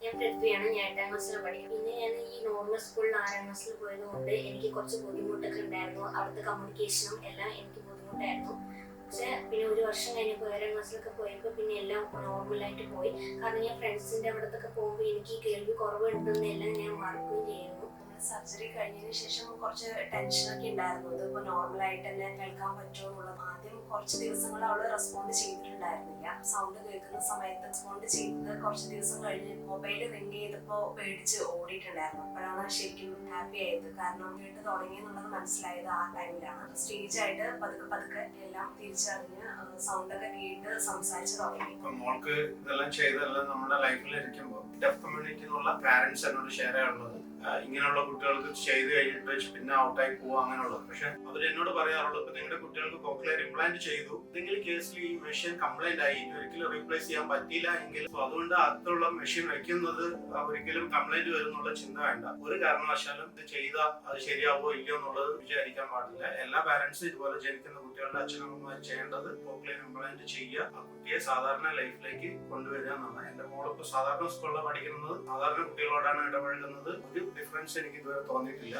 ഞാൻ പൃഥ്വിയാണ്. ഞാൻ 8ാം ക്ലാസ്സിലാണ് പഠിക്കുന്നത്. പിന്നെ ഞാൻ ഈ നോർമൽ സ്കൂളിൽ 4ാം ക്ലാസ്സിൽ പോയത് കൊണ്ട് എനിക്ക് കുറച്ച് ബുദ്ധിമുട്ടൊക്കെ ഉണ്ടായിരുന്നു. അവിടുത്തെ കമ്മ്യൂണിക്കേഷനും എല്ലാം എനിക്ക് ബുദ്ധിമുട്ടായിരുന്നു. പക്ഷെ പിന്നെ ഒരു വർഷം കഴിഞ്ഞപ്പോൾ 7ാം ക്ലാസ്സിലൊക്കെ പോയപ്പോൾ പിന്നെ എല്ലാം നോർമലായിട്ട് പോയി. കാരണം ഞാൻ ഫ്രണ്ട്സിൻ്റെ അവിടത്തൊക്കെ പോകുമ്പോൾ എനിക്ക് കേൾവി കുറവുണ്ടെന്നെല്ലാം ഞാൻ മറക്കുകയും ചെയ്യുന്നു. സർജറി കഴിഞ്ഞതിന് ശേഷം കുറച്ച് ടെൻഷനൊക്കെ ഉണ്ടായിരുന്നു. ഇതിപ്പോൾ നോർമലായിട്ട് തന്നെ കേൾക്കാൻ പറ്റുമോ എന്നുള്ളത്. ആദ്യം കുറച്ച് ദിവസങ്ങൾ അവൾ റെസ്പോണ്ട് ചെയ്തിട്ടുണ്ടായിരുന്നില്ല. സൗണ്ട് കേൾക്കുന്ന സമയത്ത് റെസ്പോണ്ട് ചെയ്തത് കുറച്ച് ദിവസം കഴിഞ്ഞ് മൊബൈൽ റിങ് ചെയ്തപ്പോൾ പേടിച്ച് ഓടിയിട്ടുണ്ടായിരുന്നു. അപ്പോഴാണ് ശരിക്കും ഹാപ്പി ആയത്. കാരണം കേട്ട് തുടങ്ങി എന്നുള്ളത് മനസ്സിലായത് ആ ടൈമിലാണ്. സ്റ്റേജായിട്ട് പതുക്കെ എല്ലാം തിരിച്ചറിഞ്ഞ് സൗണ്ടൊക്കെ കേട്ട് സംസാരിച്ച് തുടങ്ങി. മോൾക്ക് ഇതെല്ലാം ചെയ്തെല്ലാം നമ്മുടെ ലൈഫിലിരിക്കുമ്പോൾ ഡെഫ് കമ്മ്യൂണിറ്റി എന്നുള്ള പാരന്റ്സ് എന്നോട് ഷെയർ ചെയ്യാറുള്ളത് ഇങ്ങനെയുള്ള കുട്ടികൾക്ക് ചെയ്ത് കഴിഞ്ഞിട്ട് പിന്നെ ഔട്ടായി പോവുക അങ്ങനെയുള്ളത്. പക്ഷെ അവർ എന്നോട് പറയാറുള്ളത് ഇപ്പൊ നിങ്ങളുടെ കുട്ടികൾക്ക് കോക്ലിയർ ഇംപ്ലാന്റ് ചെയ്തു, എന്തെങ്കിലും കേസിൽ ഈ മെഷീൻ കംപ്ലൈന്റ് ആയി, ഇനി ഒരിക്കലും റീപ്ലേസ് ചെയ്യാൻ പറ്റില്ല എങ്കിൽ അതുകൊണ്ട് അതുള്ള മെഷീൻ വെക്കുന്നത് ഒരിക്കലും കംപ്ലൈന്റ് വരുന്നുള്ള ചിന്ത വേണ്ട. ഒരു കാരണവശാലും ഇത് ചെയ്താൽ അത് ശരിയാവോ ഇല്ലയോ എന്നുള്ളത് വിചാരിക്കാൻ പാടില്ല. എല്ലാ പാരന്റ്സും ഇതുപോലെ ജനിക്കുന്ന കുട്ടികളുടെ അച്ഛനമ്മമാർ ചെയ്യേണ്ടത് കോക്ലിയർ ഇംപ്ലാന്റ് ചെയ്യുക, ആ കുട്ടിയെ സാധാരണ ലൈഫിലേക്ക് കൊണ്ടുവരിക എന്നാണ്. എന്റെ മോളിപ്പോ സാധാരണ സ്കൂളിലാണ് പഠിക്കുന്നത്, സാധാരണ കുട്ടികളോടാണ് ഇടപഴകുന്നത്. ഒരു ഡിഫറൻസ് എനിക്ക് ഇതുവരെ തോന്നിയിട്ടില്ല.